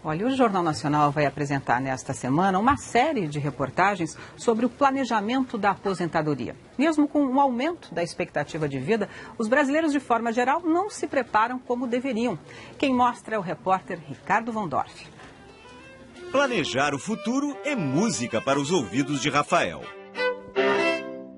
Olha, o Jornal Nacional vai apresentar nesta semana uma série de reportagens sobre o planejamento da aposentadoria. Mesmo com o aumento da expectativa de vida, os brasileiros, de forma geral, não se preparam como deveriam. Quem mostra é o repórter Ricardo Von Dorf. Planejar o futuro é música para os ouvidos de Rafael.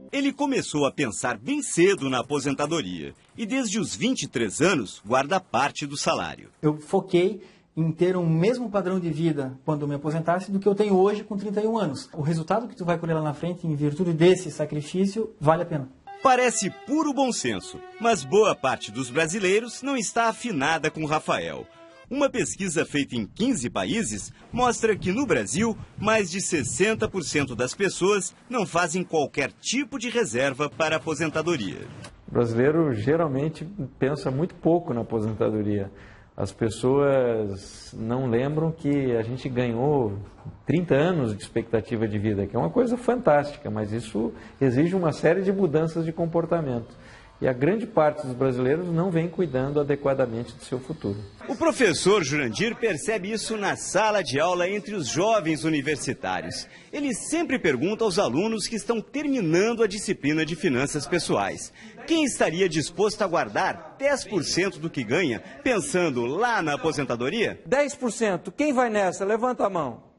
Ele começou a pensar bem cedo na aposentadoria e desde os 23 anos guarda parte do salário. Eu foquei em ter o mesmo padrão de vida quando eu me aposentasse do que eu tenho hoje com 31 anos. O resultado que tu vai colher lá na frente, em virtude desse sacrifício, vale a pena. Parece puro bom senso, mas boa parte dos brasileiros não está afinada com Rafael. Uma pesquisa feita em 15 países mostra que no Brasil, mais de 60% das pessoas não fazem qualquer tipo de reserva para a aposentadoria. O brasileiro geralmente pensa muito pouco na aposentadoria. As pessoas não lembram que a gente ganhou 30 anos de expectativa de vida, que é uma coisa fantástica, mas isso exige uma série de mudanças de comportamento. E a grande parte dos brasileiros não vem cuidando adequadamente do seu futuro. O professor Jurandir percebe isso na sala de aula entre os jovens universitários. Ele sempre pergunta aos alunos que estão terminando a disciplina de finanças pessoais: quem estaria disposto a guardar 10% do que ganha, pensando lá na aposentadoria? 10%, quem vai nessa? Levanta a mão.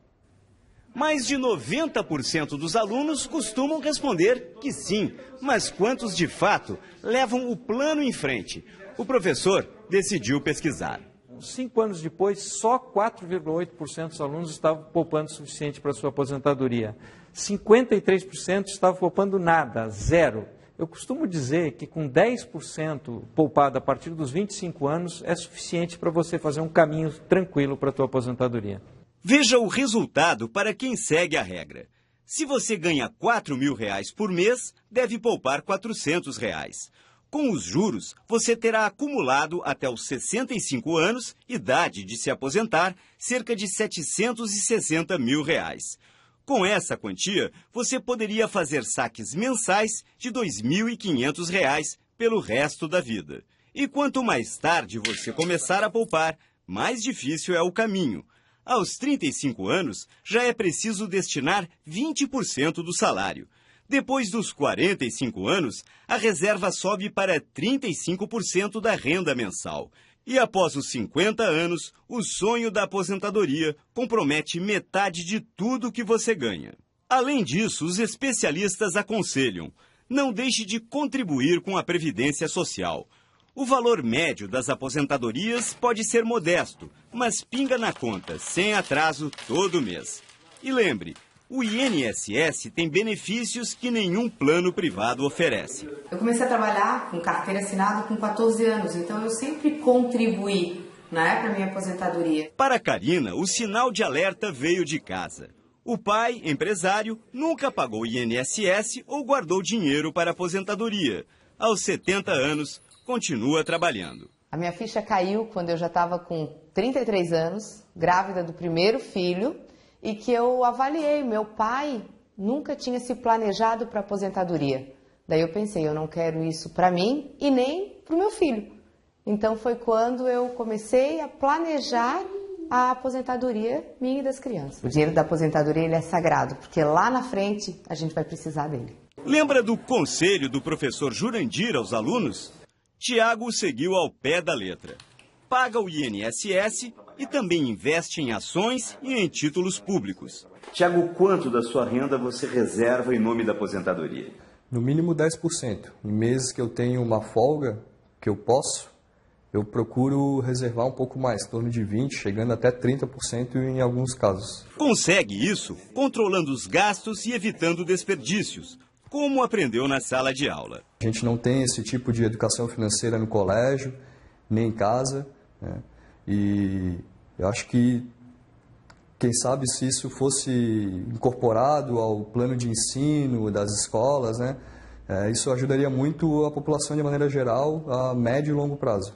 Mais de 90% dos alunos costumam responder que sim, mas quantos de fato levam o plano em frente? O professor decidiu pesquisar. 5 anos depois, só 4,8% dos alunos estavam poupando o suficiente para a sua aposentadoria. 53% estavam poupando nada, zero. Eu costumo dizer que com 10% poupado a partir dos 25 anos é suficiente para você fazer um caminho tranquilo para a tua aposentadoria. Veja o resultado para quem segue a regra. Se você ganha R$4.000 por mês, deve poupar R$400. Com os juros, você terá acumulado até os 65 anos, idade de se aposentar, cerca de R$760 mil. Com essa quantia, você poderia fazer saques mensais de R$2.500 pelo resto da vida. E quanto mais tarde você começar a poupar, mais difícil é o caminho. Aos 35 anos, já é preciso destinar 20% do salário. Depois dos 45 anos, a reserva sobe para 35% da renda mensal. E após os 50 anos, o sonho da aposentadoria compromete metade de tudo que você ganha. Além disso, os especialistas aconselham: não deixe de contribuir com a Previdência Social. O valor médio das aposentadorias pode ser modesto, mas pinga na conta, sem atraso, todo mês. E lembre, o INSS tem benefícios que nenhum plano privado oferece. Eu comecei a trabalhar com carteira assinada com 14 anos, então eu sempre contribuí, para a minha aposentadoria. Para Karina, o sinal de alerta veio de casa. O pai, empresário, nunca pagou INSS ou guardou dinheiro para a aposentadoria. Aos 70 anos, continua trabalhando. A minha ficha caiu quando eu já estava com 33 anos, grávida do primeiro filho, e que eu avaliei. Meu pai nunca tinha se planejado para a aposentadoria. Daí eu pensei, eu não quero isso para mim e nem para o meu filho. Então foi quando eu comecei a planejar a aposentadoria minha e das crianças. O dinheiro da aposentadoria ele é sagrado, porque lá na frente a gente vai precisar dele. Lembra do conselho do professor Jurandir aos alunos? Tiago seguiu ao pé da letra. Paga o INSS e também investe em ações e em títulos públicos. Tiago, quanto da sua renda você reserva em nome da aposentadoria? No mínimo 10%. Em meses que eu tenho uma folga, que eu posso, eu procuro reservar um pouco mais, em torno de 20%, chegando até 30% em alguns casos. Consegue isso controlando os gastos e evitando desperdícios, como aprendeu na sala de aula. A gente não tem esse tipo de educação financeira no colégio, nem em casa, né? E eu acho que, quem sabe, se isso fosse incorporado ao plano de ensino das escolas, né? Isso ajudaria muito a população de maneira geral a médio e longo prazo.